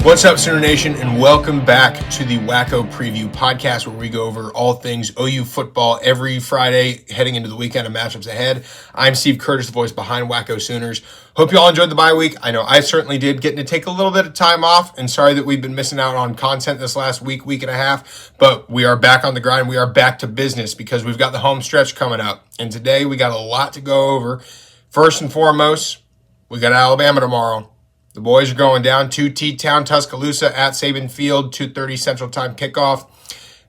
What's up, Sooner Nation, and welcome back to the WhackoPreview Podcast, where we go over all things OU football every Friday heading into the weekend of matchups ahead. I'm Steve Curtis, the voice behind Wacko Sooners. Hope you all enjoyed the bye week. I know I certainly did, getting to take a little bit of time off, and sorry that we've been missing out on content this last week and a half, but we are back on the grind. We are back to business because we've got the home stretch coming up, and today we got a lot to go over. First and foremost, we got Alabama tomorrow. The boys are going down to T-Town, Tuscaloosa at Saban Field, 2:30 Central Time kickoff.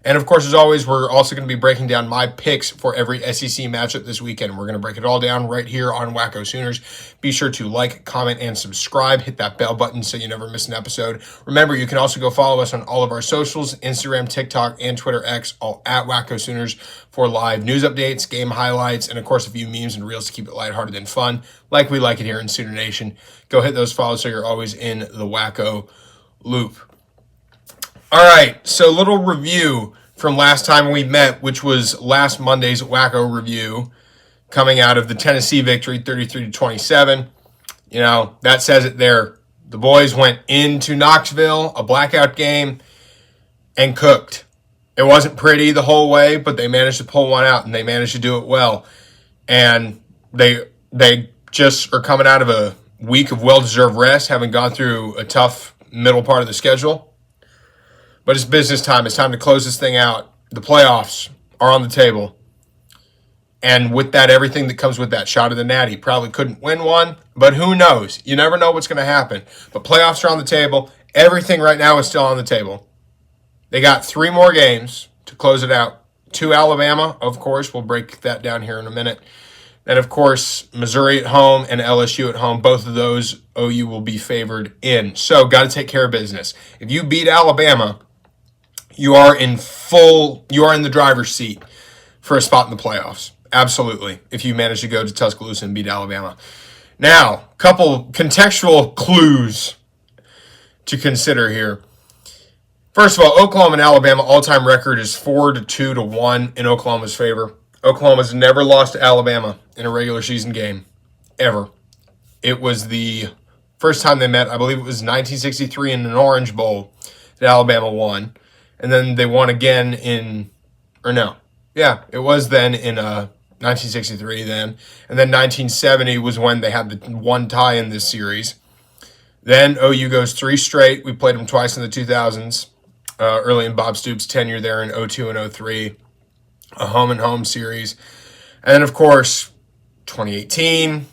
And, of course, as always, we're also going to be breaking down my picks for every SEC matchup this weekend. We're going to break it all down right here on Wacko Sooners. Be sure to like, comment, and subscribe. Hit that bell button so you never miss an episode. Remember, you can also go follow us on all of our socials, Instagram, TikTok, and Twitter X, all at Wacko Sooners, for live news updates, game highlights, and, of course, a few memes and reels to keep it lighthearted and fun, like we like it here in Sooner Nation. Go hit those follows so you're always in the Wacko loop. All right, so little review from last time we met, which was last Monday's Wacko review, coming out of the Tennessee victory, 33-27. You know, that says it there. The boys went into Knoxville, a blackout game, and cooked. It wasn't pretty the whole way, but they managed to pull one out, and they managed to do it well. And they just are coming out of a week of well-deserved rest, having gone through a tough middle part of the schedule. But it's business time. It's time to close this thing out. The playoffs are on the table. And with that, everything that comes with that, shot of the natty. Probably couldn't win one, but who knows? You never know what's going to happen. But playoffs are on the table. Everything right now is still on the table. They got 3 more games to close it out. 2 Alabama, of course. We'll break that down here in a minute. And, of course, Missouri at home and LSU at home. Both of those OU will be favored in. So, got to take care of business. If you beat Alabama, you are in the driver's seat for a spot in the playoffs. Absolutely. If you manage to go to Tuscaloosa and beat Alabama. Now, couple contextual clues to consider here. First of all, Oklahoma and Alabama all-time record is 4-2-1 in Oklahoma's favor. Oklahoma's never lost to Alabama in a regular season game, ever. It was the first time they met, I believe it was 1963 in an Orange Bowl that Alabama won. And then they won again it was then in 1963 then. And then 1970 was when they had the one tie in this series. Then OU goes 3 straight. We played them twice in the 2000s, early in Bob Stoops' tenure there in 02 and 03, a home-and-home series. And then, of course, 2018,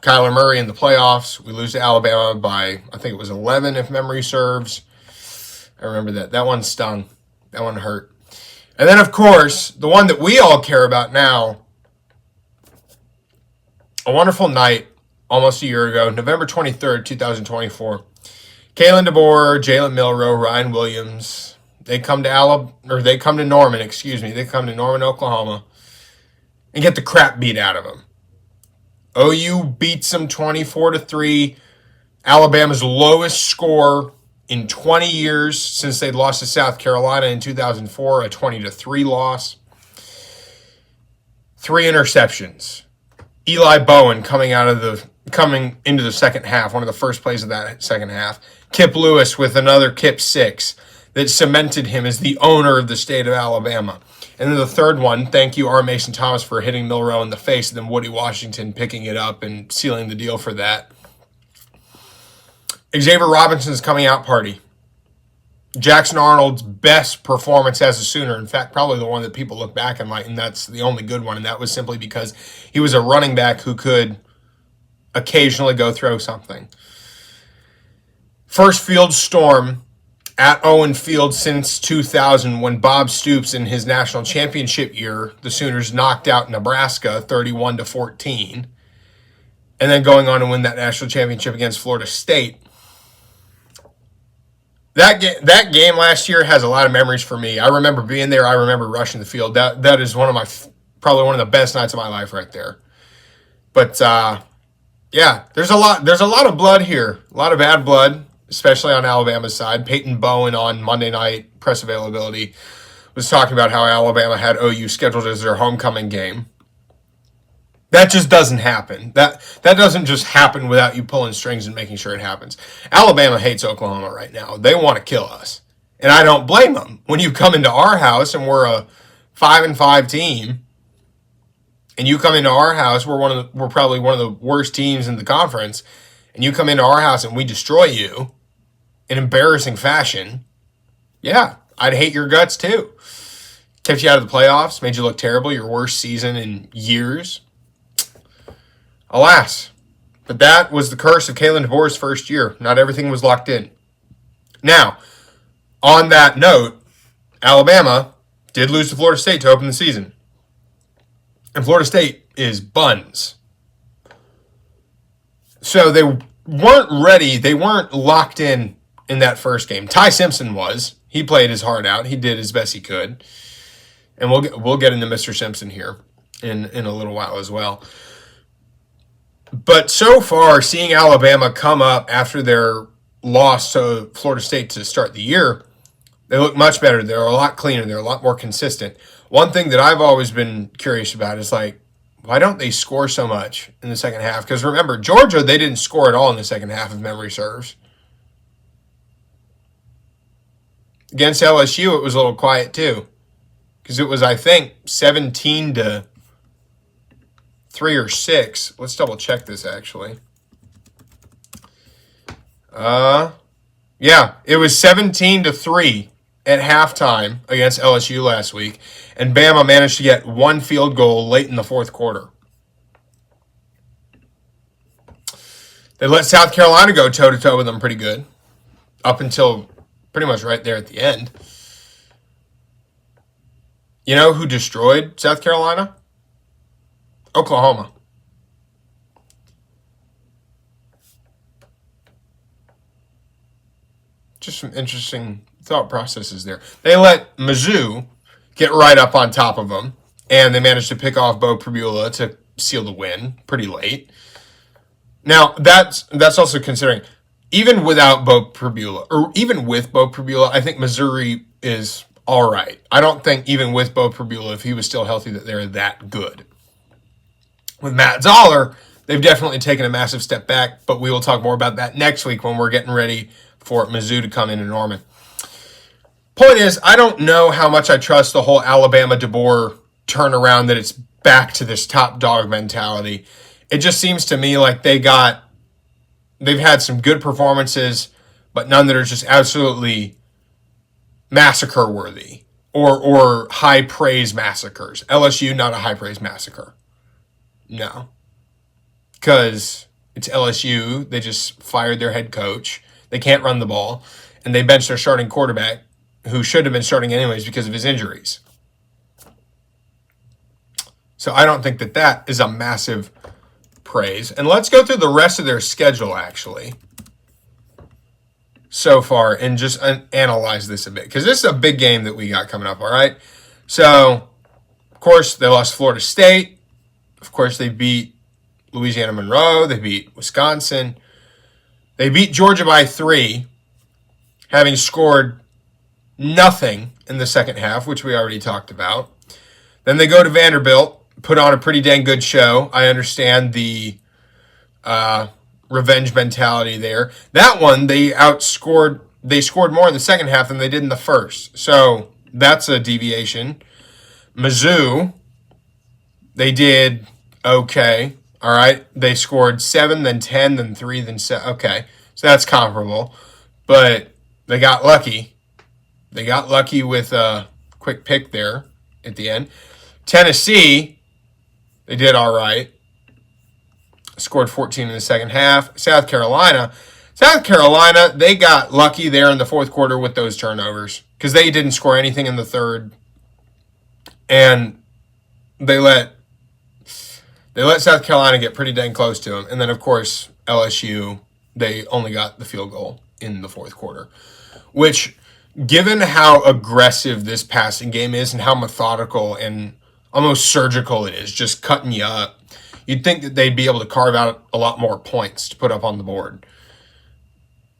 Kyler Murray in the playoffs. We lose to Alabama by, I think it was 11 if memory serves. I remember that. That one stung. That one hurt. And then, of course, the one that we all care about now, a wonderful night almost a year ago, November 23rd, 2024. Kalen DeBoer, Jalen Milroe, Ryan Williams, they come to Norman, They come to Norman, Oklahoma, and get the crap beat out of them. OU beats them 24-3. Alabama's lowest score in 20 years since they'd lost to South Carolina in 2004, a 20-3 loss. 3 interceptions. Eli Bowen coming into the second half, one of the first plays of that second half. Kip Lewis with another Kip Six that cemented him as the owner of the state of Alabama. And then the third one, thank you, R. Mason Thomas, for hitting Milroe in the face, and then Woody Washington picking it up and sealing the deal for that. Xavier Robinson's coming out party. Jackson Arnold's best performance as a Sooner. In fact, probably the one that people look back and like, and that's the only good one. And that was simply because he was a running back who could occasionally go throw something. First field storm at Owen Field since 2000 when Bob Stoops in his national championship year, the Sooners knocked out Nebraska 31-14. And then going on to win that national championship against Florida State. That game last year has a lot of memories for me. I remember being there. I remember rushing the field. That is probably one of the best nights of my life right there. But yeah, there's a lot of blood here. A lot of bad blood, especially on Alabama's side. Peyton Bowen on Monday night press availability was talking about how Alabama had OU scheduled as their homecoming game. That just doesn't happen. That doesn't just happen without you pulling strings and making sure it happens. Alabama hates Oklahoma right now. They want to kill us. And I don't blame them. When you come into our house and we're a 5-5 team, and you come into our house, we're probably one of the worst teams in the conference, and you come into our house and we destroy you in embarrassing fashion, yeah, I'd hate your guts too. Kept you out of the playoffs, made you look terrible, your worst season in years. Alas. But that was the curse of Kalen DeBoer's first year. Not everything was locked in. Now, on that note, Alabama did lose to Florida State to open the season. And Florida State is buns. So they weren't ready. They weren't locked in that first game. Ty Simpson was. He played his heart out. He did as best he could. And we'll get into Mr. Simpson here in a little while as well. But so far, seeing Alabama come up after their loss to Florida State to start the year, they look much better. They're a lot cleaner. They're a lot more consistent. One thing that I've always been curious about is, like, why don't they score so much in the second half? Because remember, Georgia, they didn't score at all in the second half, if memory serves. Against LSU, it was a little quiet too. Because it was, I think, 17-3 or 6. Let's double check this, actually. Yeah, it was 17-3 at halftime against LSU last week, and Bama managed to get one field goal late in the fourth quarter. They let South Carolina go toe-to-toe with them pretty good, up until pretty much right there at the end. You know who destroyed South Carolina? Oklahoma. Just some interesting thought processes there. They let Mizzou get right up on top of them, and they managed to pick off Bo Pribula to seal the win pretty late. Now, that's also considering, even without Bo Pribula, or even with Bo Pribula, I think Missouri is all right. I don't think even with Bo Pribula, if he was still healthy, that they're that good. With Matt Zoller, they've definitely taken a massive step back, but we will talk more about that next week when we're getting ready for Mizzou to come into Norman. Point is, I don't know how much I trust the whole Alabama DeBoer turnaround, that it's back to this top dog mentality. It just seems to me like they've had some good performances, but none that are just absolutely massacre worthy or high praise massacres. LSU, not a high praise massacre. No. Because it's LSU. They just fired their head coach. They can't run the ball. And they benched their starting quarterback, who should have been starting anyways because of his injuries. So I don't think that is a massive praise. And let's go through the rest of their schedule, actually, so far, and just analyze this a bit. Because this is a big game that we got coming up, all right? So, of course, they lost Florida State. Of course, they beat Louisiana Monroe. They beat Wisconsin. They beat Georgia by 3, having scored nothing in the second half, which we already talked about. Then they go to Vanderbilt, put on a pretty dang good show. I understand the revenge mentality there. That one, they scored more in the second half than they did in the first. So that's a deviation. Mizzou, they did okay. All right. They scored 7, then 10, then 3, then 7. Okay. So that's comparable. But they got lucky. They got lucky with a quick pick there at the end. Tennessee, they did all right. Scored 14 in the second half. South Carolina, they got lucky there in the fourth quarter with those turnovers because they didn't score anything in the third. And they let South Carolina get pretty dang close to them. And then, of course, LSU, they only got the field goal in the fourth quarter, which, given how aggressive this passing game is and how methodical and almost surgical it is, just cutting you up, you'd think that they'd be able to carve out a lot more points to put up on the board.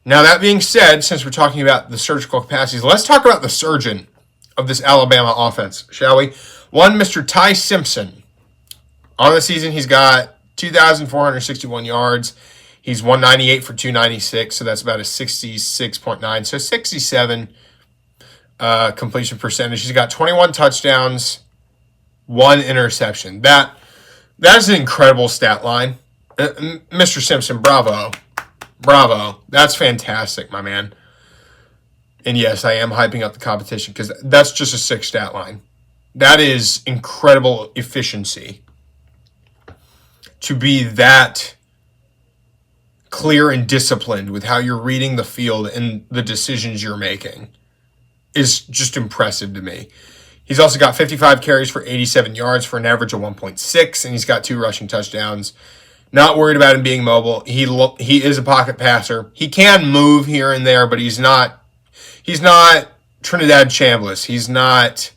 Now, that being said, since we're talking about the surgical capacities, let's talk about the surgeon of this Alabama offense, shall we? One, Mr. Ty Simpson. On the season, he's got 2,461 yards. He's 198 for 296, so that's about a 66.9. So 67 completion percentage. He's got 21 touchdowns, 1 interception. That's an incredible stat line. Mr. Simpson, bravo. Bravo. That's fantastic, my man. And yes, I am hyping up the competition because that's just a sick stat line. That is incredible efficiency. To be that clear and disciplined with how you're reading the field and the decisions you're making is just impressive to me. He's also got 55 carries for 87 yards for an average of 1.6, and he's got 2 rushing touchdowns. Not worried about him being mobile. He is a pocket passer. He can move here and there, but he's not Trinidad Chambliss. He's not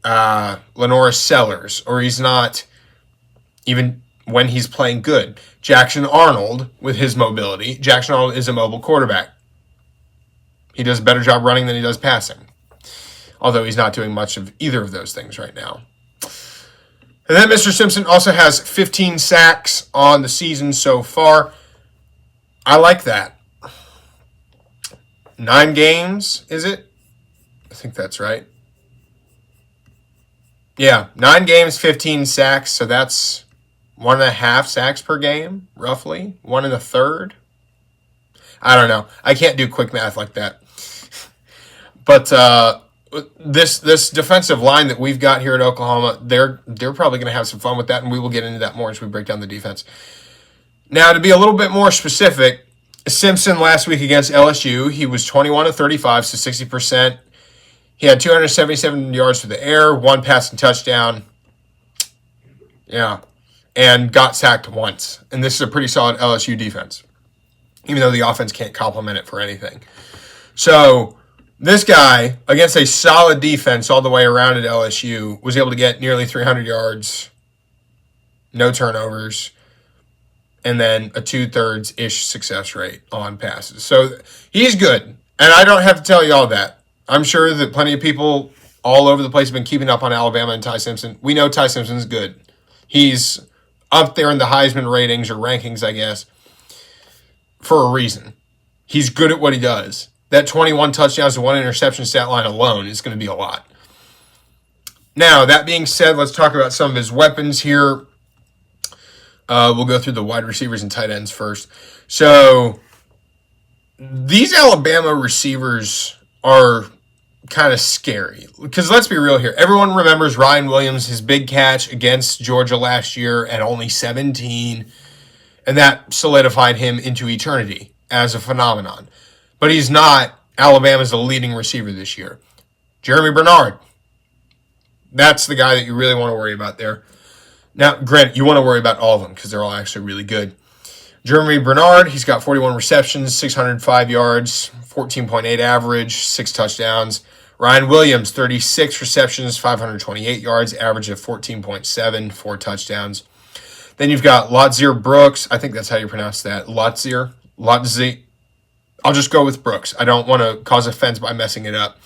Lenora Sellers, or he's not even when he's playing good. Jackson Arnold, with his mobility, Jackson Arnold is a mobile quarterback. He does a better job running than he does passing, although he's not doing much of either of those things right now. And then Mr. Simpson also has 15 sacks on the season so far. I like that. 9 games, is it? I think that's right. Yeah, 9 games, 15 sacks, so that's 1.5 sacks per game, roughly. 1 1/3. I don't know. I can't do quick math like that. But this defensive line that we've got here at Oklahoma, they're probably going to have some fun with that, and we will get into that more as we break down the defense. Now, to be a little bit more specific, Simpson last week against LSU, he was 21 of 35, so 60%. He had 277 yards through the air, 1 passing touchdown. Yeah, and got sacked once. And this is a pretty solid LSU defense, even though the offense can't complement it for anything. So this guy, against a solid defense all the way around at LSU, was able to get nearly 300 yards, no turnovers, and then a 2/3-ish success rate on passes. So he's good. And I don't have to tell you all that. I'm sure that plenty of people all over the place have been keeping up on Alabama and Ty Simpson. We know Ty Simpson's good. He's up there in the Heisman ratings or rankings, I guess, for a reason. He's good at what he does. That 21 touchdowns and 1 interception stat line alone is going to be a lot. Now, that being said, let's talk about some of his weapons here. We'll go through the wide receivers and tight ends first. So, these Alabama receivers are kind of scary. Because let's be real here. Everyone remembers Ryan Williams, his big catch against Georgia last year at only 17. And that solidified him into eternity as a phenomenon. But he's not Alabama's leading receiver this year. Jeremy Bernard. That's the guy that you really want to worry about there. Now, granted, you want to worry about all of them because they're all actually really good. Jeremy Bernard, he's got 41 receptions, 605 yards, 14.8 average, 6 touchdowns. Ryan Williams, 36 receptions, 528 yards, average of 14.7, 4 touchdowns. Then you've got Lotzir Brooks. I think that's how you pronounce that. Lotzir. I'll just go with Brooks. I don't want to cause offense by messing it up.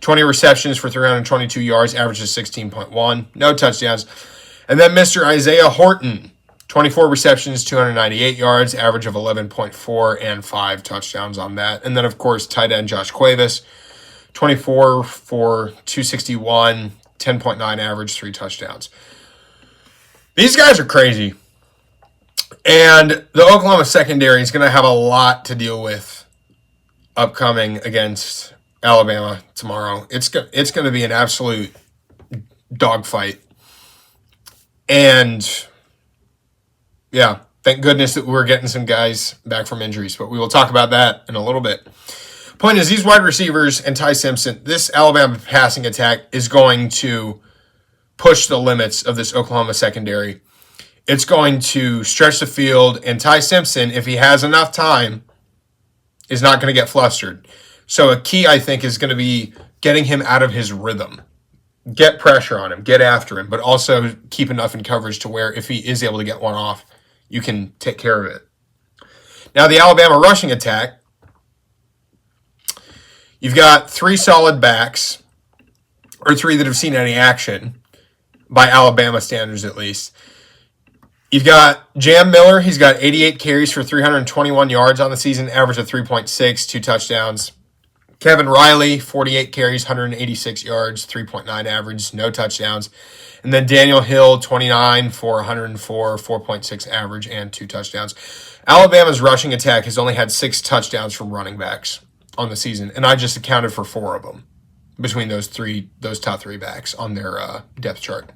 20 receptions for 322 yards, average of 16.1, no touchdowns. And then Mr. Isaiah Horton, 24 receptions, 298 yards, average of 11.4, and 5 touchdowns on that. And then, of course, tight end Josh Cuevas, 24 for 261, 10.9 average, 3 touchdowns. These guys are crazy. And the Oklahoma secondary is going to have a lot to deal with upcoming against Alabama tomorrow. It's going to be an absolute dogfight. And, yeah, thank goodness that we're getting some guys back from injuries. But we will talk about that in a little bit. Point is, these wide receivers and Ty Simpson, this Alabama passing attack is going to push the limits of this Oklahoma secondary. It's going to stretch the field. And Ty Simpson, if he has enough time, is not going to get flustered. So a key, I think, is going to be getting him out of his rhythm. Get pressure on him, get after him, but also keep enough in coverage to where if he is able to get one off, you can take care of it. Now, the Alabama rushing attack, you've got 3 solid backs, or 3 that have seen any action. by Alabama standards at least. You've got Jam Miller. He's got 88 carries for 321 yards on the season, average of 3.6, 2 touchdowns. Kevin Riley, 48 carries, 186 yards, 3.9 average, no touchdowns. And then Daniel Hill, 29 for 104, 4.6 average, and 2 touchdowns. Alabama's rushing attack has only had 6 touchdowns from running backs on the season, and I just accounted for 4 of them between those top 3 backs on their depth chart.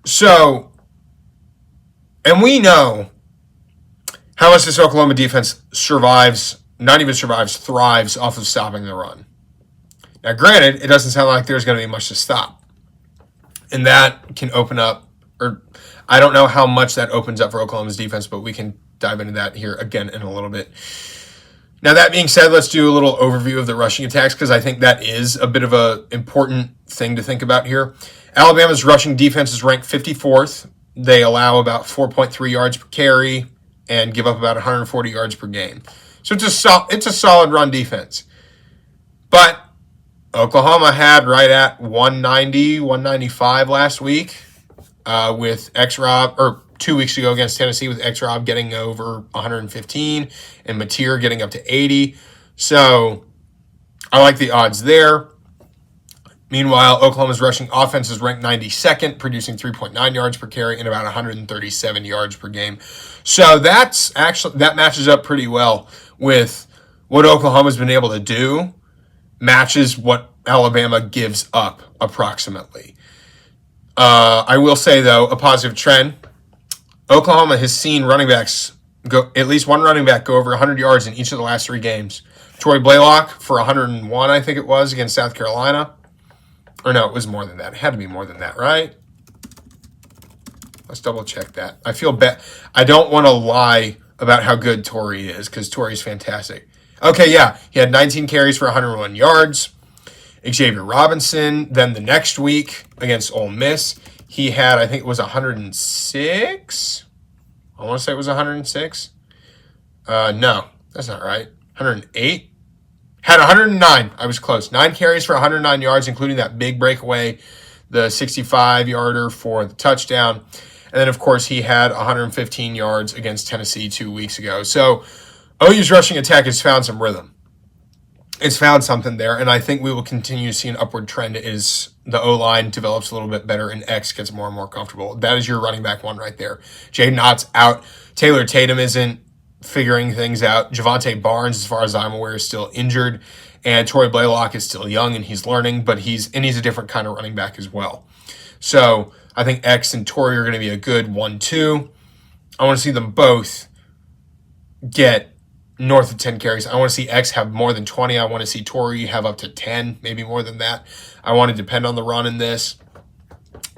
So, and we know how much this Oklahoma defense thrives off of stopping the run. Now, granted, it doesn't sound like there's going to be much to stop. And that can open up, or I don't know how much that opens up for Oklahoma's defense, but we can dive into that here again in a little bit. Now, that being said, let's do a little overview of the rushing attacks because I think that is a bit of an important thing to think about here. Alabama's rushing defense is ranked 54th. They allow about 4.3 yards per carry and give up about 140 yards per game. So it's a solid run defense. But Oklahoma had right at 190, 195 last week with X-Rob, or 2 weeks ago against Tennessee with X-Rob getting over 115 and Mateer getting up to 80. So I like the odds there. Meanwhile, Oklahoma's rushing offense is ranked 92nd, producing 3.9 yards per carry and about 137 yards per game. So that matches up pretty well with what Oklahoma's been able to do, matches what Alabama gives up approximately. I will say, though, a positive trend. Oklahoma has seen running backs at least one running back go over 100 yards in each of the last 3 games. Torrey Blaylock for 101, I think it was, against South Carolina. Or no, it was more than that. It had to be more than that, right? Let's double check that. I feel bad. I don't want to lie about how good Torrey is because Torrey's fantastic. Okay, yeah. He had 19 carries for 101 yards. Xavier Robinson. Then the next week against Ole Miss, he had, I think it was 106. I want to say it was 106. No, that's not right. 108. Had 109. I was close. 9 carries for 109 yards, including that big breakaway, the 65-yarder for the touchdown. And then, of course, he had 115 yards against Tennessee 2 weeks ago. So OU's rushing attack has found some rhythm. It's found something there, and I think we will continue to see an upward trend as the O-line develops a little bit better and X gets more and more comfortable. That is your running back one right there. Jaden Ott's out. Taylor Tatum isn't figuring things out. Javante Barnes, as far as I'm aware, is still injured. And Torrey Blaylock is still young and he's learning, but he's a different kind of running back as well. So I think X and Torrey are going to be a good 1-2. I want to see them both get north of 10 carries. I want to see X have more than 20. I want to see Torrey have up to 10, maybe more than that. I want to depend on the run in this.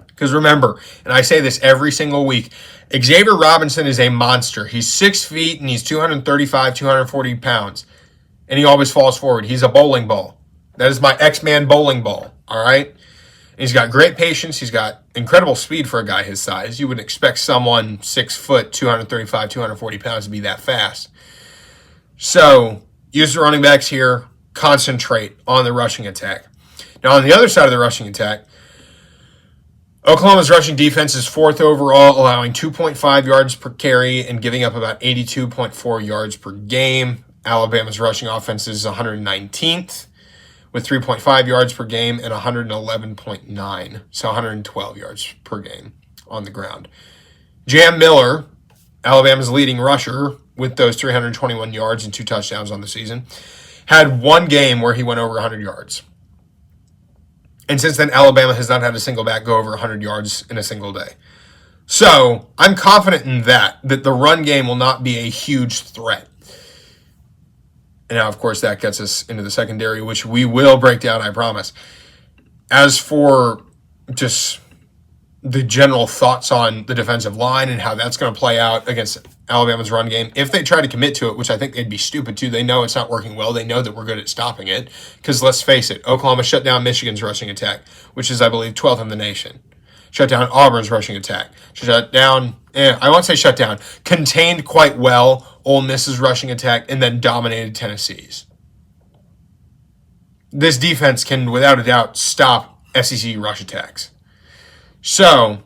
Because remember, and I say this every single week, Xavier Robinson is a monster. He's 6 feet and he's 235, 240 pounds. And he always falls forward. He's a bowling ball. That is my X-Man bowling ball, all right? And he's got great patience. He's got incredible speed for a guy his size. You wouldn't expect someone 6 foot, 235, 240 pounds to be that fast. So use the running backs here. Concentrate on the rushing attack. Now, on the other side of the rushing attack, Oklahoma's rushing defense is 4th overall, allowing 2.5 yards per carry and giving up about 82.4 yards per game. Alabama's rushing offense is 119th with 3.5 yards per game and 111.9, so 112 yards per game on the ground. Jam Miller, Alabama's leading rusher with those 321 yards and 2 touchdowns on the season, had 1 game where he went over 100 yards. And since then, Alabama has not had a single back go over 100 yards in a single day. So I'm confident in that the run game will not be a huge threat. And now, of course, that gets us into the secondary, which we will break down, I promise. As for just the general thoughts on the defensive line and how that's going to play out against Alabama's run game, if they try to commit to it, which I think they'd be stupid to, they know it's not working well. They know that we're good at stopping it. Because let's face it, Oklahoma shut down Michigan's rushing attack, which is, I believe, 12th in the nation. Shut down Auburn's rushing attack. Shut down, I won't say shut down, contained quite well Ole Miss's rushing attack and then dominated Tennessee's. This defense can, without a doubt, stop SEC rush attacks. So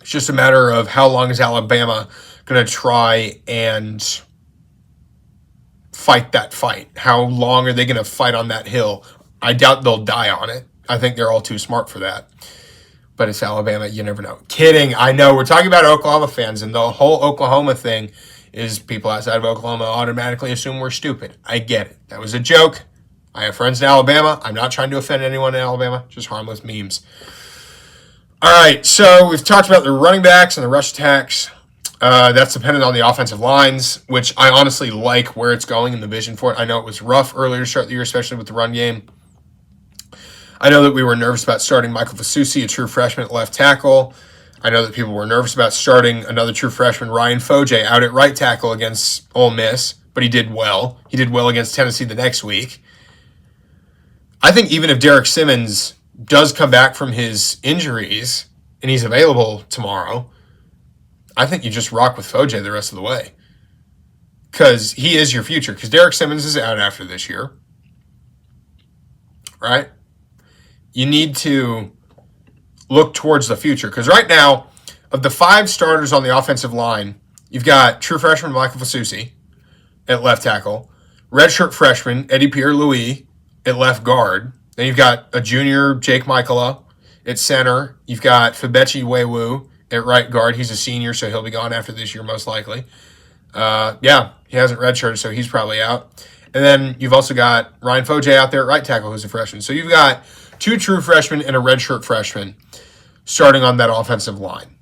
it's just a matter of how long is Alabama going to try and fight that fight? How long are they going to fight on that hill? I doubt they'll die on it. I think they're all too smart for that. But it's Alabama. You never know. Kidding. I know. We're talking about Oklahoma fans, and the whole Oklahoma thing is people outside of Oklahoma automatically assume we're stupid. I get it. That was a joke. I have friends in Alabama. I'm not trying to offend anyone in Alabama. Just harmless memes. All right. So we've talked about the running backs and the rush attacks. That's dependent on the offensive lines, which I honestly like where it's going and the vision for it. I know it was rough earlier to start the year, especially with the run game. I know that we were nervous about starting Michael Fasusi, a true freshman at left tackle. I know that people were nervous about starting another true freshman, Ryan Foje, out at right tackle against Ole Miss, but he did well. He did well against Tennessee the next week. I think even if Derek Simmons does come back from his injuries and he's available tomorrow, I think you just rock with Foje the rest of the way because he is your future. Because Derek Simmons is out after this year, right? You need to look towards the future because right now, of the 5 starters on the offensive line, you've got true freshman Michael Fasusi at left tackle, redshirt freshman Eddie Pierre-Louis at left guard. Then you've got a junior Jake Michaela at center. You've got Fabechi Wewu at right guard. He's a senior, so he'll be gone after this year most likely. He hasn't redshirted, so he's probably out. And then you've also got Ryan Foje out there at right tackle, who's a freshman. So you've got 2 true freshmen and a redshirt freshman starting on that offensive line.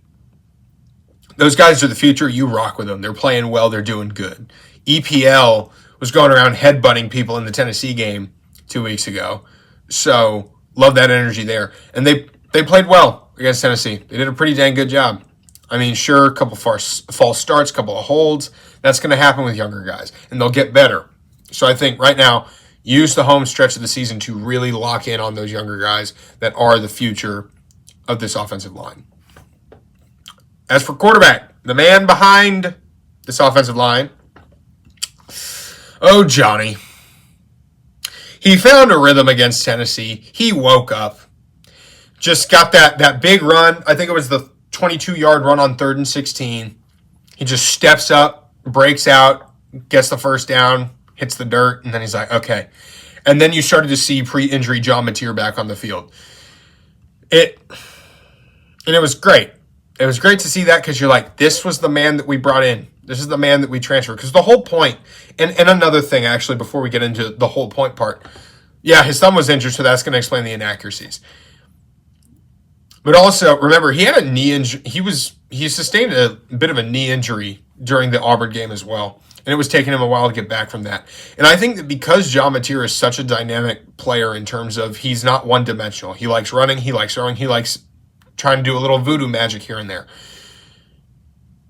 Those guys are the future. You rock with them. They're playing well. They're doing good. EPL was going around headbutting people in the Tennessee game 2 weeks ago. So love that energy there. And they played well against Tennessee. They did a pretty dang good job. I mean, sure, a couple false starts, a couple of holds. That's going to happen with younger guys, and they'll get better. So I think right now, use the home stretch of the season to really lock in on those younger guys that are the future of this offensive line. As for quarterback, the man behind this offensive line, oh, Johnny. He found a rhythm against Tennessee. He woke up. Just got that big run. I think it was the 22-yard run on 3rd and 16. He just steps up, breaks out, gets the first down, hits the dirt, and then he's like, okay. And then you started to see pre-injury John Mateer back on the field. It was great. It was great to see that because you're like, this was the man that we brought in. This is the man that we transferred. Because the whole point, and another thing actually before we get into the whole point part, yeah, his thumb was injured, so that's going to explain the inaccuracies. But also, remember, he had a knee injury. He sustained a bit of a knee injury during the Auburn game as well. And it was taking him a while to get back from that. And I think that because John Mateer is such a dynamic player in terms of he's not one-dimensional. He likes running, he likes throwing, he likes trying to do a little voodoo magic here and there.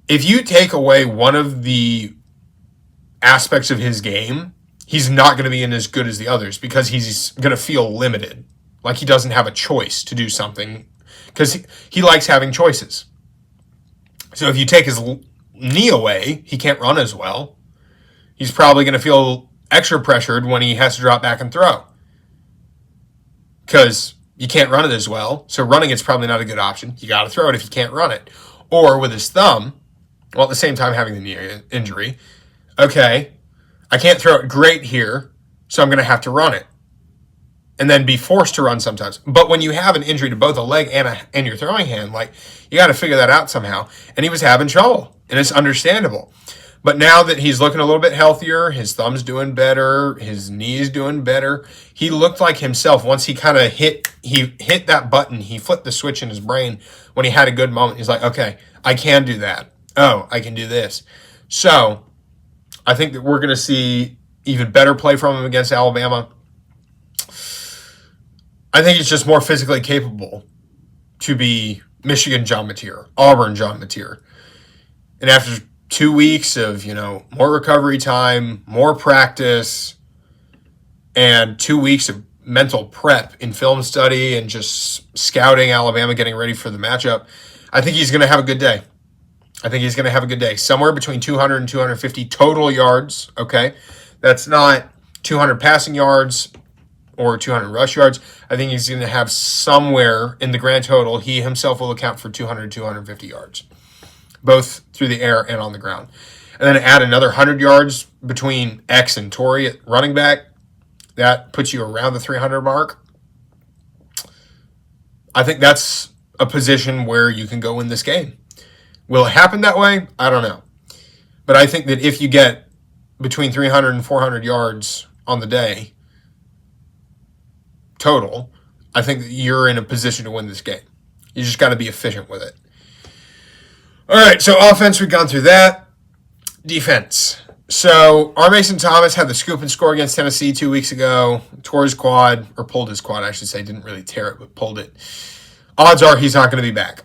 If you take away one of the aspects of his game, he's not going to be in as good as the others because he's going to feel limited. Like he doesn't have a choice to do something because he likes having choices. So if you take his knee away, he can't run as well. He's probably going to feel extra pressured when he has to drop back and throw because you can't run it as well. So running it's probably not a good option. You got to throw it if you can't run it. Or with his thumb, well, at the same time having the knee injury, okay, I can't throw it great here, so I'm going to have to run it. And then be forced to run sometimes. But when you have an injury to both a leg and your throwing hand, like, you got to figure that out somehow. And he was having trouble, and it's understandable. But now that he's looking a little bit healthier, his thumb's doing better, his knee's doing better, he looked like himself. Once he kind of hit that button, he flipped the switch in his brain when he had a good moment. He's like, okay, I can do that. Oh, I can do this. So I think that we're going to see even better play from him against Alabama. I think he's just more physically capable to be Michigan John Mateer, Auburn John Mateer. And after 2 weeks of, more recovery time, more practice, and 2 weeks of mental prep in film study and just scouting Alabama, getting ready for the matchup, I think he's going to have a good day. Somewhere between 200 and 250 total yards, okay? That's not 200 passing yards, or 200 rush yards. I think he's going to have somewhere in the grand total, he himself will account for 200 to 250 yards, both through the air and on the ground. And then add another 100 yards between X and Torrey at running back. That puts you around the 300 mark. I think that's a position where you can go win this game. Will it happen that way? I don't know. But I think that if you get between 300 and 400 yards on the day total, I think that you're in a position to win this game. You just got to be efficient with it. All right, so offense, we've gone through that. Defense. So R. Mason Thomas had the scoop and score against Tennessee 2 weeks ago. Tore his quad, or pulled his quad, I should say. Didn't really tear it, but pulled it. Odds are he's not going to be back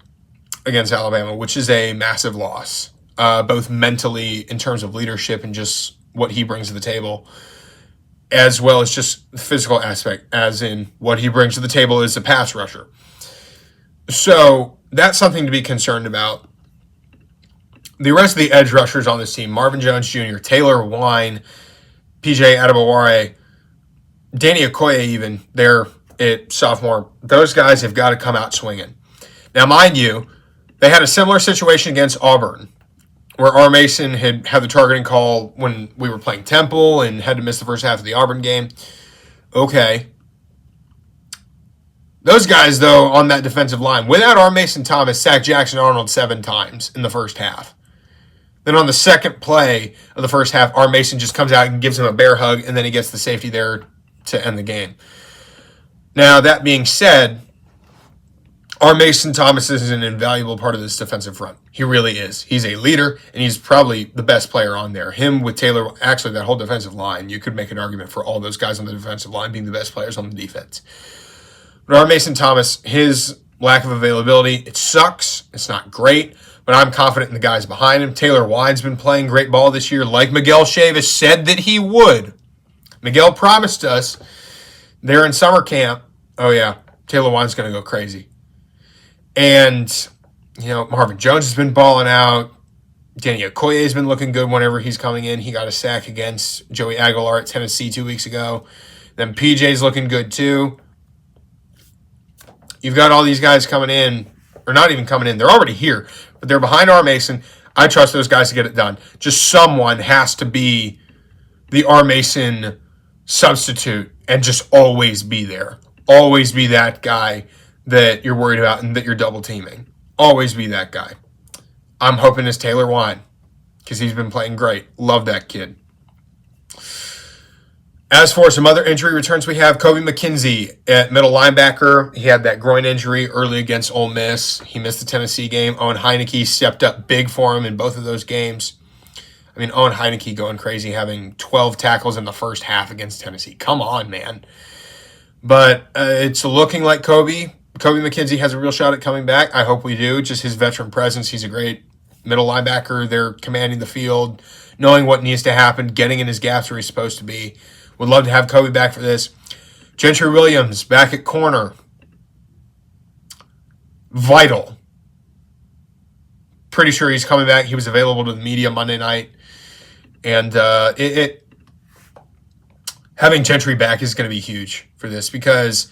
against Alabama, which is a massive loss, both mentally in terms of leadership and just what he brings to the table, as well as just the physical aspect, as in what he brings to the table as a pass rusher. So that's something to be concerned about. The rest of the edge rushers on this team, Marvin Jones Jr., Taylor Wine, PJ Adebaware, Danny Okoye even, they're at sophomore. Those guys have got to come out swinging. Now, mind you, they had a similar situation against Auburn, where R. Mason had the targeting call when we were playing Temple and had to miss the first half of the Auburn game. Okay. Those guys, though, on that defensive line, without R. Mason Thomas, sacked Jackson Arnold 7 times in the first half. Then on the second play of the first half, R. Mason just comes out and gives him a bear hug, and then he gets the safety there to end the game. Now, that being said, R. Mason Thomas is an invaluable part of this defensive front. He really is. He's a leader, and he's probably the best player on there. Him with Taylor, actually that whole defensive line, you could make an argument for all those guys on the defensive line being the best players on the defense. But R. Mason Thomas, his lack of availability, it sucks. It's not great, but I'm confident in the guys behind him. Taylor Wine's been playing great ball this year, like Miguel Chavis said that he would. Miguel promised us there in summer camp, oh yeah, Taylor Wine's going to go crazy. And, Marvin Jones has been balling out. Danny Okoye has been looking good whenever he's coming in. He got a sack against Joey Aguilar at Tennessee 2 weeks ago. Then PJ's looking good too. You've got all these guys coming in, or not even coming in. They're already here, but they're behind R. Mason. I trust those guys to get it done. Just someone has to be the R. Mason substitute and just always be there. Always be that guy that you're worried about and that you're double teaming. Always be that guy. I'm hoping it's Taylor Wine because he's been playing great. Love that kid. As for some other injury returns, we have Kobe McKenzie at middle linebacker. He had that groin injury early against Ole Miss. He missed the Tennessee game. Owen Heineke stepped up big for him in both of those games. I mean, Owen Heineke going crazy, having 12 tackles in the first half against Tennessee. Come on, man. But it's looking like Kobe McKenzie has a real shot at coming back. I hope we do. Just his veteran presence. He's a great middle linebacker. They're commanding the field, knowing what needs to happen, getting in his gaps where he's supposed to be. Would love to have Kobe back for this. Gentry Williams back at corner. Vital. Pretty sure he's coming back. He was available to the media Monday night. And having Gentry back is going to be huge for this because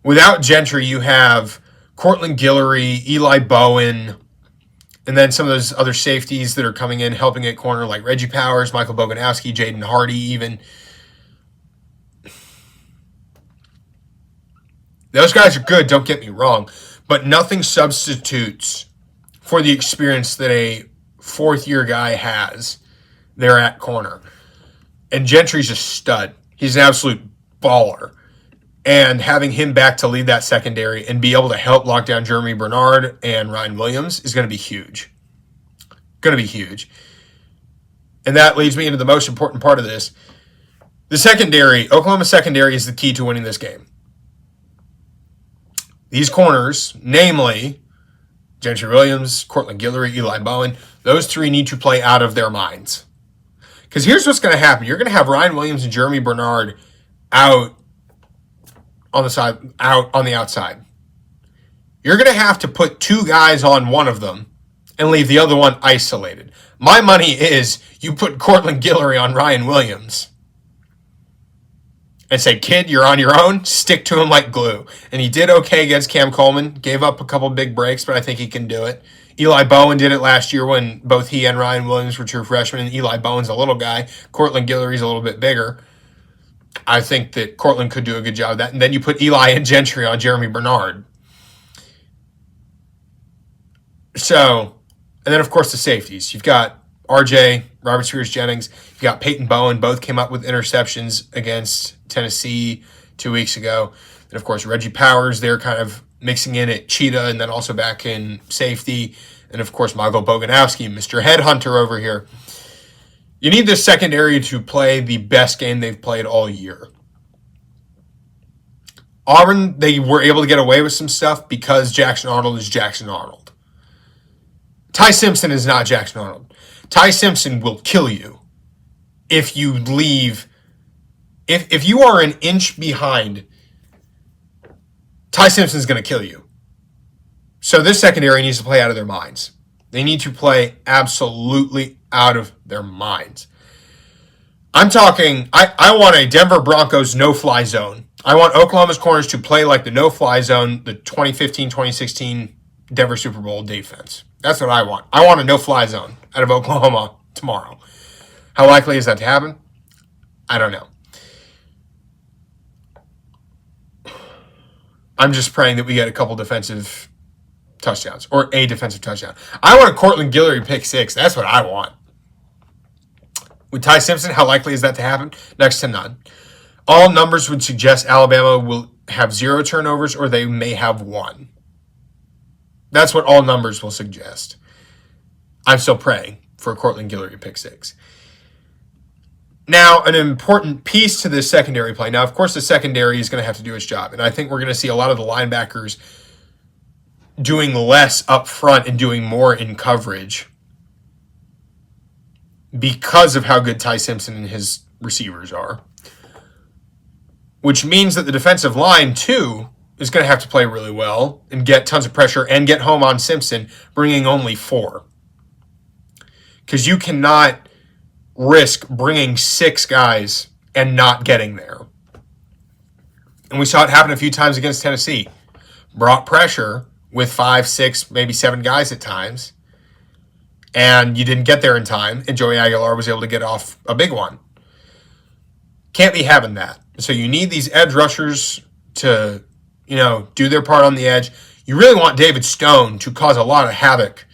without Gentry, you have Cortland Guillory, Eli Bowen, and then some of those other safeties that are coming in, helping at corner like Reggie Powers, Michael Boganowski, Jaden Hardy even. Those guys are good, don't get me wrong, but nothing substitutes for the experience that a fourth-year guy has there at corner. And Gentry's a stud. He's an absolute baller. And having him back to lead that secondary and be able to help lock down Jeremy Bernard and Ryan Williams is going to be huge. Going to be huge. And that leads me into the most important part of this. The secondary, Oklahoma secondary is the key to winning this game. These corners, namely Gentry Williams, Cortland Guillory, Eli Bowen, those three need to play out of their minds. Because here's what's going to happen. You're going to have Ryan Williams and Jeremy Bernard out on the outside. You're going to have to put two guys on one of them and leave the other one isolated. My money is you put Cortland Guillory on Ryan Williams and say, kid, you're on your own, stick to him like glue. And he did okay against Cam Coleman, gave up a couple big breaks, but I think he can do it. Eli Bowen did it last year when both he and Ryan Williams were true freshmen, and Eli Bowen's a little guy. Cortland Guillory's a little bit bigger. I think that Cortland could do a good job of that. And then you put Eli and Gentry on Jeremy Bernard. So, and then, of course, the safeties. You've got RJ, Robert Spears-Jennings. You've got Peyton Bowen. Both came up with interceptions against Tennessee 2 weeks ago. And, of course, Reggie Powers, they're kind of mixing in at Cheetah and then also back in safety. And, of course, Michael Boganowski, Mr. Headhunter over here. You need this secondary to play the best game they've played all year. Auburn, they were able to get away with some stuff because Jackson Arnold is Jackson Arnold. Ty Simpson is not Jackson Arnold. Ty Simpson will kill you if you leave. If you are an inch behind, Ty Simpson's going to kill you. So this secondary needs to play out of their minds. They need to play absolutely out of their minds. I'm talking, I want a Denver Broncos no-fly zone. I want Oklahoma's corners to play like the no-fly zone, the 2015-2016 Denver Super Bowl defense. That's what I want. I want a no-fly zone out of Oklahoma tomorrow. How likely is that to happen? I don't know. I'm just praying that we get a couple defensive touchdowns or a defensive touchdown. I want a Cortland Guillory pick six. That's what I want. With Ty Simpson, how likely is that to happen? Next to none. All numbers would suggest Alabama will have 0 turnovers or they may have 1. That's what all numbers will suggest. I'm still praying for a Cortland Guillory pick six. Now, an important piece to this secondary play. Now, of course, the secondary is going to have to do its job. And I think we're going to see a lot of the linebackers doing less up front and doing more in coverage because of how good Ty Simpson and his receivers are. Which means that the defensive line, too, is going to have to play really well and get tons of pressure and get home on Simpson, bringing only 4. Because you cannot risk bringing 6 guys and not getting there. And we saw it happen a few times against Tennessee. Brought pressure with 5, 6, maybe 7 guys at times. And you didn't get there in time. And Joey Aguilar was able to get off a big one. Can't be having that. So you need these edge rushers to, do their part on the edge. You really want David Stone to cause a lot of havoc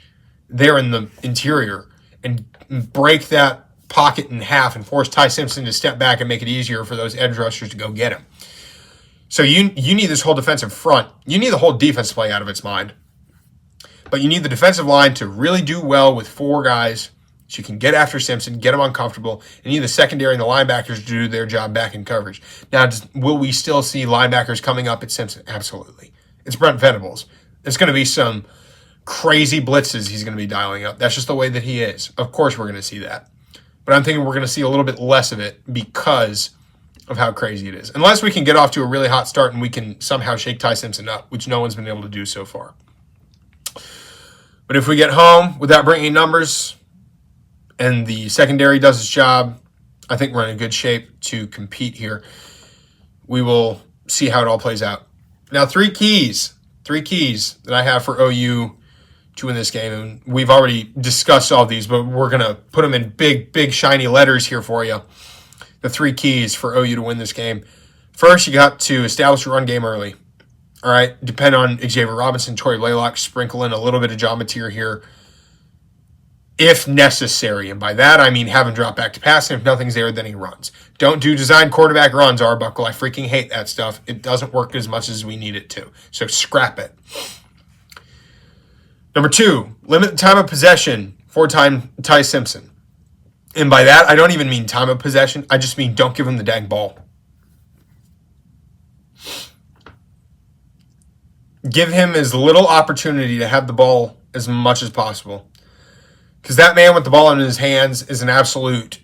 there in the interior and break that pocket in half and force Ty Simpson to step back and make it easier for those edge rushers to go get him. So you need this whole defensive front. You need the whole defense to play out of its mind. But you need the defensive line to really do well with 4 guys so you can get after Simpson, get him uncomfortable, and you need the secondary and the linebackers to do their job back in coverage. Now, will we still see linebackers coming up at Simpson? Absolutely. It's Brent Venables. It's going to be some crazy blitzes he's going to be dialing up. That's just the way that he is. Of course we're going to see that. But I'm thinking we're going to see a little bit less of it because of how crazy it is. Unless we can get off to a really hot start and we can somehow shake Ty Simpson up, which no one's been able to do so far. But if we get home without bringing numbers and the secondary does its job, I think we're in a good shape to compete here. We will see how it all plays out. Now, 3 keys that I have for OU to win this game. And we've already discussed all these, but we're going to put them in big, shiny letters here for you. The 3 keys for OU to win this game. First, you got to establish a run game early. All right, depend on Xavier Robinson, Torrey Blaylock, sprinkle in a little bit of John Mateer here if necessary. And by that, I mean have him drop back to pass, and if nothing's there, then he runs. Don't do design quarterback runs, Arbuckle. I freaking hate that stuff. It doesn't work as much as we need it to. So scrap it. Number 2, limit the time of possession for Ty Simpson. And by that, I don't even mean time of possession. I just mean don't give him the dang ball. Give him as little opportunity to have the ball as much as possible. Because that man with the ball in his hands is an absolute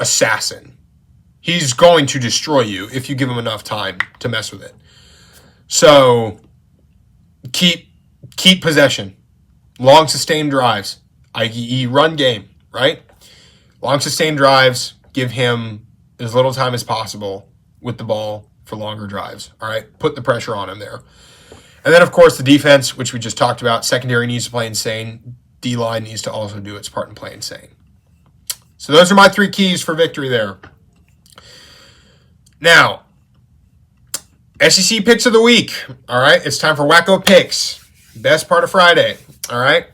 assassin. He's going to destroy you if you give him enough time to mess with it. So keep possession. Long sustained drives, i.e. run game, right? Long sustained drives, give him as little time as possible with the ball for longer drives. All right, put the pressure on them there. And then, of course, the defense, which we just talked about. Secondary needs to play insane. D-line needs to also do its part and play insane. So those are my 3 keys for victory there. Now, SEC picks of the week. All right, it's time for Wacko Picks. Best part of Friday. All right.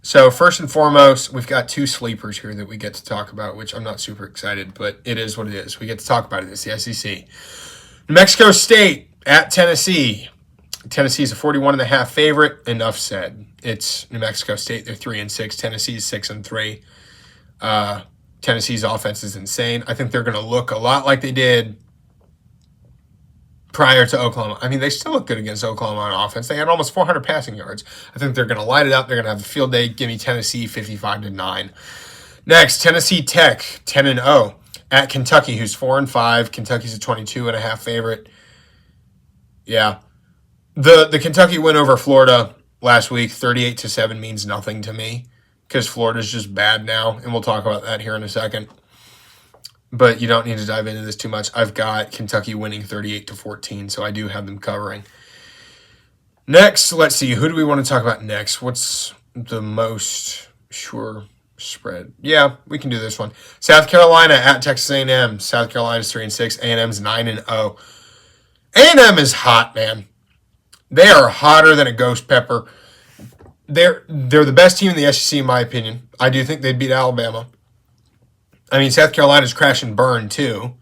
So first and foremost, we've got 2 sleepers here that we get to talk about, which I'm not super excited, but it is what it is. We get to talk about it. It's the SEC. New Mexico State at Tennessee. Tennessee is a 41.5 favorite. Enough said. It's New Mexico State. They're 3-6. Tennessee's 6-3. Tennessee's offense is insane. I think they're going to look a lot like they did prior to Oklahoma. I mean, they still look good against Oklahoma on offense. They had almost 400 passing yards. I think they're going to light it up. They're going to have a field day. Give me Tennessee 55-9. Next, Tennessee Tech 10-0 at Kentucky, who's 4-5. Kentucky's a 22.5 favorite. Yeah. The Kentucky win over Florida last week, 38-7, means nothing to me because Florida's just bad now, and we'll talk about that here in a second. But you don't need to dive into this too much. I've got Kentucky winning 38-14, so I do have them covering. Next, let's see. Who do we want to talk about next? What's the most sure spread? Yeah, we can do this one. South Carolina at Texas A&M. South Carolina's 3-6. A&M's 9-0. A&M is hot, man. They are hotter than a ghost pepper. They're the best team in the SEC, in my opinion. I do think they'd beat Alabama. I mean, South Carolina's crash and burn, too.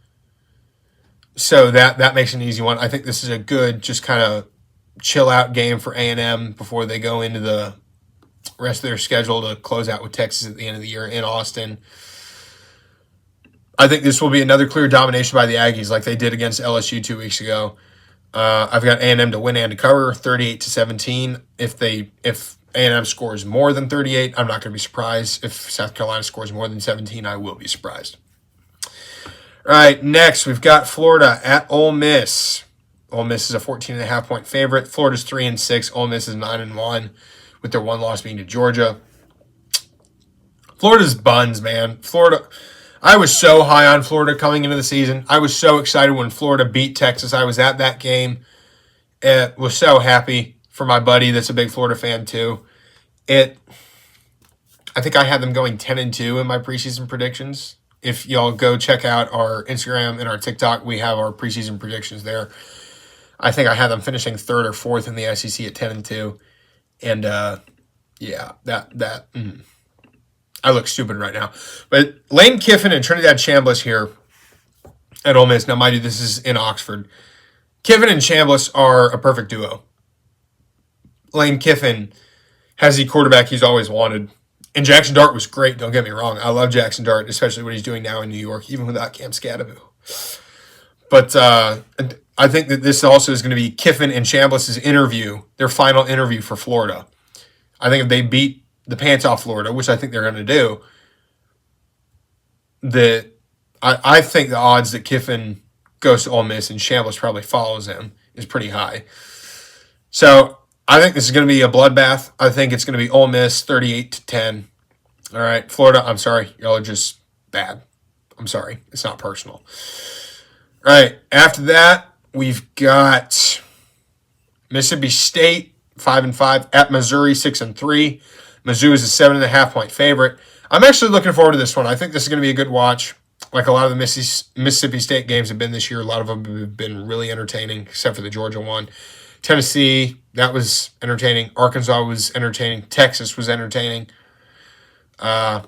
So that makes an easy one. I think this is a good, just kind of chill-out game for A&M before they go into the rest of their schedule to close out with Texas at the end of the year in Austin. I think this will be another clear domination by the Aggies like they did against LSU 2 weeks ago. I've got A&M to win and to cover, 38-17. If A&M scores more than 38, I'm not going to be surprised. If South Carolina scores more than 17, I will be surprised. All right, next we've got Florida at Ole Miss. Ole Miss is a 14.5-point favorite. Florida's 3-6. Ole Miss is 9-1, with their one loss being to Georgia. Florida's buns, man. I was so high on Florida coming into the season. I was so excited when Florida beat Texas. I was at that game. Was so happy for my buddy that's a big Florida fan too. I think I had them going 10-2 in my preseason predictions. If y'all go check out our Instagram and our TikTok, we have our preseason predictions there. I think I had them finishing 3rd or 4th in the SEC at 10-2. And I look stupid right now. But Lane Kiffin and Trinidad Chambliss here at Ole Miss. Now, mind you, this is in Oxford. Kiffin and Chambliss are a perfect duo. Lane Kiffin has the quarterback he's always wanted. And Jackson Dart was great, don't get me wrong. I love Jackson Dart, especially what he's doing now in New York, even without Cam Scadaboo. But I think that this also is going to be Kiffin and Chambliss's interview, their final interview for Florida. I think if they beat the pants off Florida, which I think they're going to do, I think the odds that Kiffin goes to Ole Miss and Chambliss probably follows him is pretty high. So I think this is going to be a bloodbath. I think it's going to be Ole Miss 38-10. All right, Florida, I'm sorry. Y'all are just bad. I'm sorry. It's not personal. All right, after that, we've got Mississippi State 5-5 at Missouri 6-3. Mizzou is a 7.5-point favorite. I'm actually looking forward to this one. I think this is going to be a good watch. Like a lot of the Mississippi State games have been this year, a lot of them have been really entertaining, except for the Georgia one. Tennessee, that was entertaining. Arkansas was entertaining. Texas was entertaining. I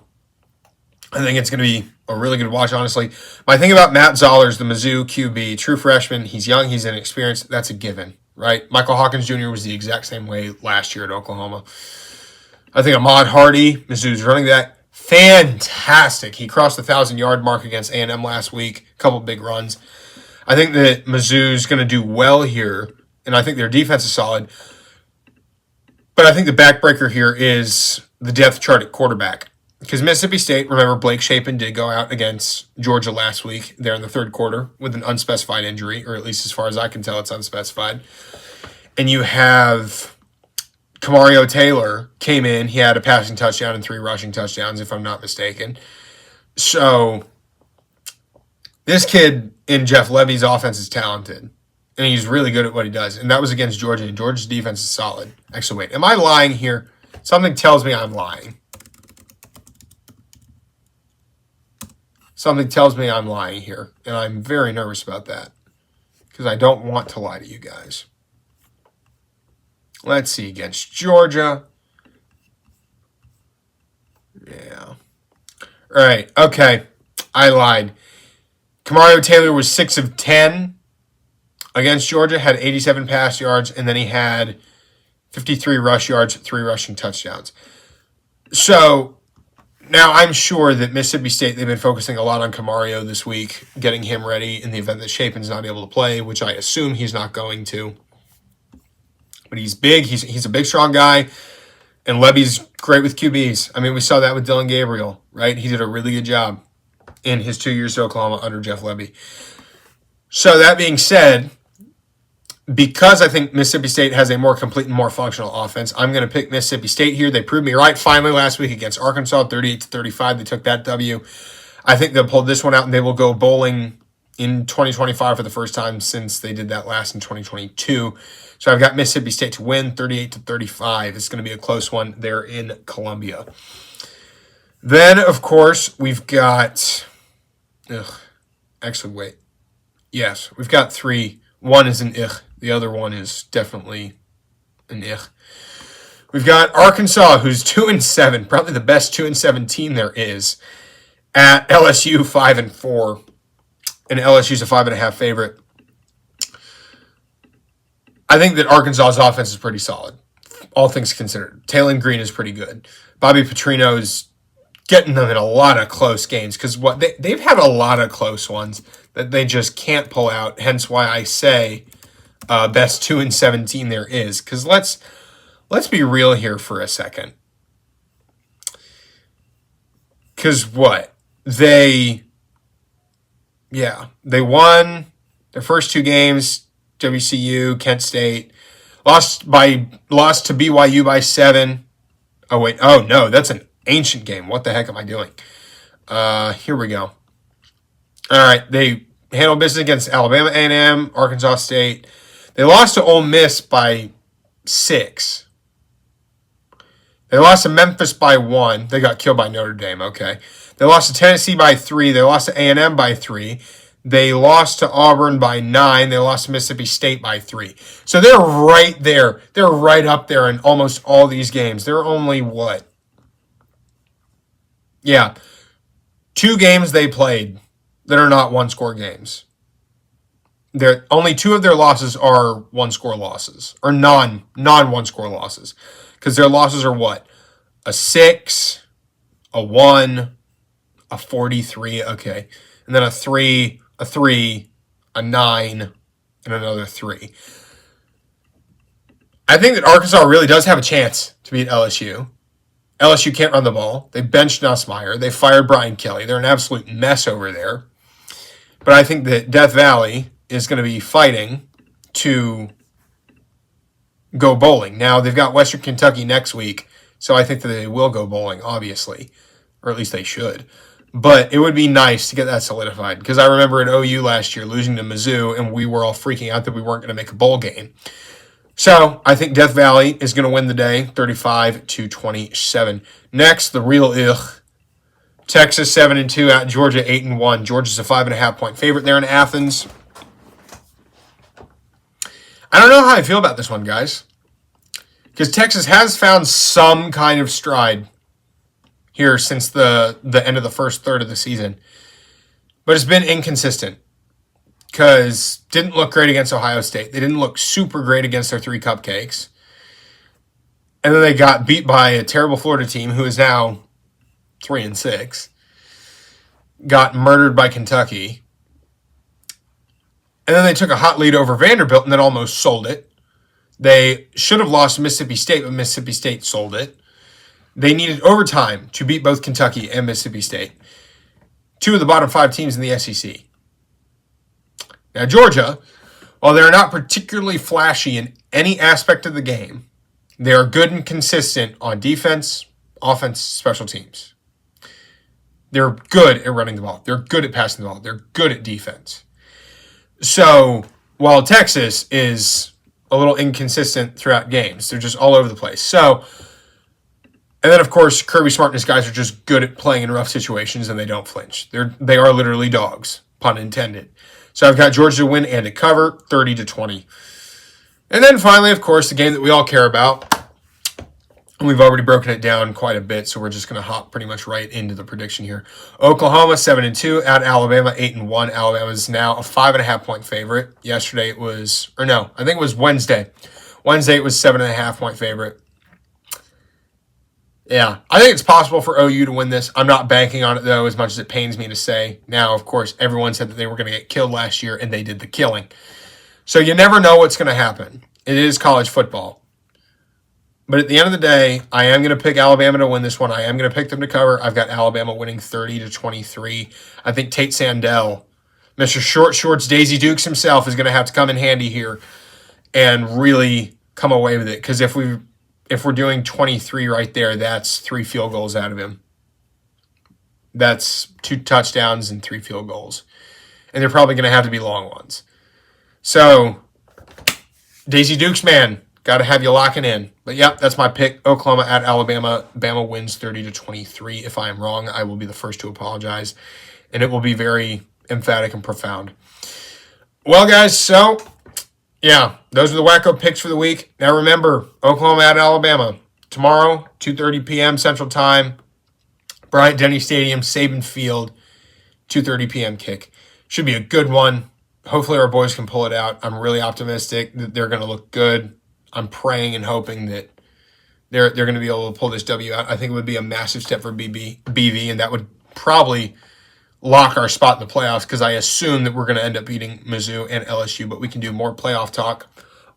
think it's going to be a really good watch, honestly. My thing about Matt Zollers, the Mizzou QB, true freshman, he's young, he's inexperienced. That's a given, right? Michael Hawkins Jr. was the exact same way last year at Oklahoma. I think Ahmad Hardy, Mizzou's running back, fantastic. He crossed the 1,000-yard mark against A&M last week, a couple big runs. I think that Mizzou's going to do well here, and I think their defense is solid. But I think the backbreaker here is the depth chart at quarterback. Because Mississippi State, remember, Blake Shapen did go out against Georgia last week there in the third quarter with an unspecified injury, or at least as far as I can tell, it's unspecified. And you have Kamario Taylor came in. He had a passing touchdown and 3 rushing touchdowns, if I'm not mistaken. So This kid in Jeff Levy's offense is talented, and he's really good at what he does. And that was against Georgia, and Georgia's defense is solid. Actually, wait, am I lying here? Something tells me I'm lying. Something tells me I'm lying here, and I'm very nervous about that because I don't want to lie to you guys. Let's see, against Georgia. Yeah. All right, okay. I lied. Kamario Taylor was 6 of 10 against Georgia, had 87 pass yards, and then he had 53 rush yards, 3 rushing touchdowns. So now I'm sure that Mississippi State, they've been focusing a lot on Kamario this week, getting him ready in the event that Shapen's not able to play, which I assume he's not going to. But he's big. He's a big, strong guy. And Levy's great with QBs. I mean, we saw that with Dylan Gabriel, right? He did a really good job in his 2 years at Oklahoma under Jeff Levy. So that being said, because I think Mississippi State has a more complete and more functional offense, I'm going to pick Mississippi State here. They proved me right finally last week against Arkansas, 38-35. They took that W. I think they'll pull this one out, and they will go bowling in 2025 for the first time since they did that last in 2022. So I've got Mississippi State to win 38-35. It's going to be a close one there in Columbia. Then, of course, we've got... Actually, wait. Yes, we've got 3. One is an The other one is definitely an We've got Arkansas, who's 2-7, probably the best 2-7 team there is, at LSU 5-4, and LSU's a 5.5 favorite. I think that Arkansas's offense is pretty solid, all things considered. Taylon Green is pretty good. Bobby Petrino's getting them in a lot of close games because they've had a lot of close ones that they just can't pull out. Hence why I say best 2-17 there is. Because let's be real here for a second. Because what they won their first 2 games. WCU, Kent State, lost to BYU by 7. Oh wait, oh no, that's an ancient game. What the heck am I doing? Here we go. All right, they handled business against Alabama A&M, Arkansas State. They lost to Ole Miss by 6. They lost to Memphis by 1. They got killed by Notre Dame. Okay. They lost to Tennessee by 3. They lost to A&M by 3. They lost to Auburn by 9. They lost to Mississippi State by 3. So they're right there. They're right up there in almost all these games. They're only what? Yeah. 2 games they played that are not one-score games. Only 2 of their losses are one-score losses, or non-one-score losses. Because their losses are what? A 6, a 1, a 43, okay. And then a 3, a 9, and another 3. I think that Arkansas really does have a chance to beat LSU. LSU can't run the ball. They benched Nussmeier. They fired Brian Kelly. They're an absolute mess over there. But I think that Death Valley is going to be fighting to go bowling. Now, they've got Western Kentucky next week, so I think that they will go bowling, obviously. Or at least they should. But it would be nice to get that solidified because I remember at OU last year losing to Mizzou and we were all freaking out that we weren't going to make a bowl game. So I think Death Valley is going to win the day, 35-27. Next, the real Texas 7-2 at Georgia 8-1. Georgia's a 5.5-point favorite there in Athens. I don't know how I feel about this one, guys, because Texas has found some kind of stride here since the end of the first third of the season. But it's been inconsistent because didn't look great against Ohio State. They didn't look super great against their 3 cupcakes. And then they got beat by a terrible Florida team who is now 3-6. Got murdered by Kentucky. And then they took a hot lead over Vanderbilt and then almost sold it. They should have lost to Mississippi State, but Mississippi State sold it. They needed overtime to beat both Kentucky and Mississippi State. 2 of the bottom 5 teams in the SEC. Now, Georgia, while they're not particularly flashy in any aspect of the game, they are good and consistent on defense, offense, special teams. They're good at running the ball. They're good at passing the ball. They're good at defense. So while Texas is a little inconsistent throughout games, they're just all over the place. So, and then of course Kirby Smart and his guys are just good at playing in rough situations and they don't flinch. They are literally dogs, pun intended. So I've got Georgia to win and to cover, 30-20. And then finally, of course, the game that we all care about. We've already broken it down quite a bit, so we're just going to hop pretty much right into the prediction here. Oklahoma 7-2 at Alabama 8-1. Alabama is now a 5.5-point favorite. Yesterday it was, or no, I think it was Wednesday. Wednesday it was 7.5-point favorite. Yeah, I think it's possible for OU to win this. I'm not banking on it though, as much as it pains me to say. Now, of course, everyone said that they were going to get killed last year, and they did the killing. So you never know what's going to happen. It is college football. But at the end of the day, I am going to pick Alabama to win this one. I am going to pick them to cover. I've got Alabama winning 30-23. I think Tate Sandell, Mr. Short Shorts, Daisy Dukes himself, is going to have to come in handy here and really come away with it. Because if we're doing 23 right there, that's 3 field goals out of him. That's 2 touchdowns and 3 field goals. And they're probably going to have to be long ones. So, Daisy Dukes, man, got to have you locking in. But yep, that's my pick. Oklahoma at Alabama. Bama wins 30-23. If I am wrong, I will be the first to apologize. And it will be very emphatic and profound. Well, guys, so, yeah, those are the wacko picks for the week. Now remember, Oklahoma at Alabama. Tomorrow, 2:30 p.m. Central Time. Bryant-Denny Stadium, Saban Field, 2:30 p.m. kick. Should be a good one. Hopefully our boys can pull it out. I'm really optimistic that they're going to look good. I'm praying and hoping that they're going to be able to pull this W out. I think it would be a massive step for BV, and that would probably lock our spot in the playoffs because I assume that we're going to end up beating Mizzou and LSU, but we can do more playoff talk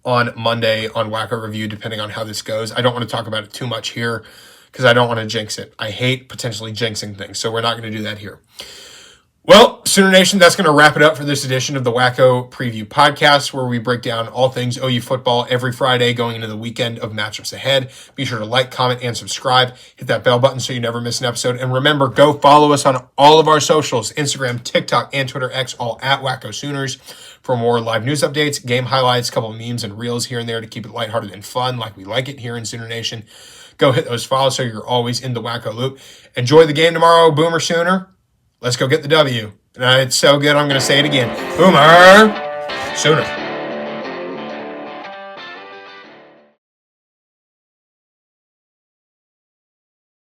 on Monday on Wacko Review, depending on how this goes. I don't want to talk about it too much here because I don't want to jinx it. I hate potentially jinxing things, so we're not going to do that here. Well, Sooner Nation, that's going to wrap it up for this edition of the Wacko Preview Podcast, where we break down all things OU football every Friday going into the weekend of matchups ahead. Be sure to like, comment, and subscribe. Hit that bell button so you never miss an episode. And remember, go follow us on all of our socials, Instagram, TikTok, and Twitter X, all at Wacko Sooners, for more live news updates, game highlights, a couple of memes and reels here and there to keep it lighthearted and fun like we like it here in Sooner Nation. Go hit those follows so you're always in the Wacko loop. Enjoy the game tomorrow, Boomer Sooner. Let's go get the W. And it's so good, I'm going to say it again. Boomer Sooner.